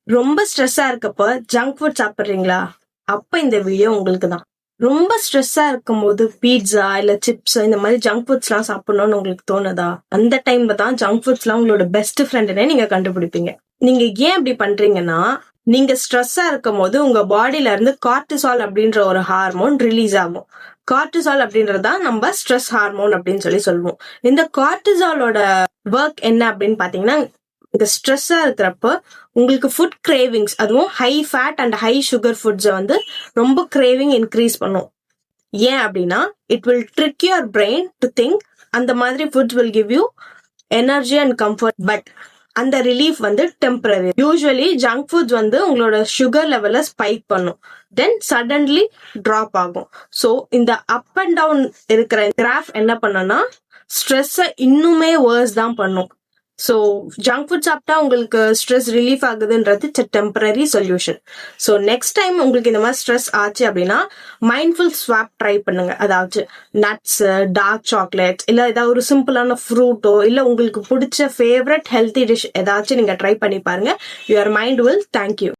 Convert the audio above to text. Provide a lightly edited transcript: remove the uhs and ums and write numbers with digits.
ரொம்ப ஸ்ட்ரெஸ்ஸா இருக்கப்ப ஜங்க் ஃபுட் சாப்பிடுறீங்களா? அப்ப இந்த வீடியோ உங்களுக்கு தான். ரொம்ப ஸ்ட்ரெஸ்ஸா இருக்கும்போது பீட்சா இல்ல சிப்ஸ் இந்த மாதிரி ஜங்க் ஃபுட்ஸ்லாம் சாப்பிடணும்னு உங்களுக்கு தோணுதா? அந்த டைம்ல தான் ஜங்க் ஃபுட்ஸ்லாம் உங்களோட பெஸ்ட் ஃப்ரெண்டுன்னே நீங்க கண்டுபிடிப்பீங்க. நீங்க ஏன் அப்படி பண்றீங்கன்னா, நீங்க ஸ்ட்ரெஸ்ஸா இருக்கும்போது உங்க பாடியில இருந்து கார்டிசால் அப்படின்ற ஒரு ஹார்மோன் ரிலீஸ் ஆகும். கார்டிசால் அப்படின்றது தான் நம்ம ஸ்ட்ரெஸ் ஹார்மோன் அப்படின்னு சொல்லுவோம். இந்த கார்டிசாலோட ஒர்க் என்ன அப்படின்னு பாத்தீங்கன்னா, இந்த ஸ்ட்ரெஸ்ஸா இருக்கிறப்ப உங்களுக்கு ஃபுட் கிரேவிங்ஸ், அதுவும் high fat and high sugar ஃபுட்ஸை வந்து ரொம்ப கிரேவிங் இன்க்ரீஸ் பண்ணும். ஏன் அப்படின்னா, it will trick your brain to think அந்த மாதிரி foods will give you energy and comfort. But அந்த ரிலீஃப் வந்து டெம்பரரி. யூஸ்வலி ஜங்க் ஃபுட்ஸ் வந்து உங்களோட சுகர் லெவலை ஸ்பைக் பண்ணும், தென் சடன்லி டிராப் ஆகும். ஸோ இந்த அப் அண்ட் டவுன் இருக்கிற கிராஃப் என்ன பண்ணுன்னா ஸ்ட்ரெஸ்ஸை இன்னுமே வேர்ஸ் தான் பண்ணும். ஸோ ஜங்க் ஃபுட் சாப்பிட்டா உங்களுக்கு ஸ்ட்ரெஸ் ரிலீஃப் ஆகுதுன்றது temporary solution. So next time உங்களுக்கு இந்த மாதிரி ஸ்ட்ரெஸ் ஆச்சு அப்படின்னா மைண்ட்ஃபுல் ஸ்வாப் ட்ரை பண்ணுங்க. அதாவது நட்ஸ், டார்க் சாக்லேட்ஸ், இல்லை ஏதாவது ஒரு சிம்பிளான ஃப்ரூட்டோ இல்லை உங்களுக்கு பிடிச்ச ஃபேவரட் ஹெல்த்தி டிஷ் ஏதாச்சும் நீங்க ட்ரை பண்ணி பாருங்க. Your mind will thank you.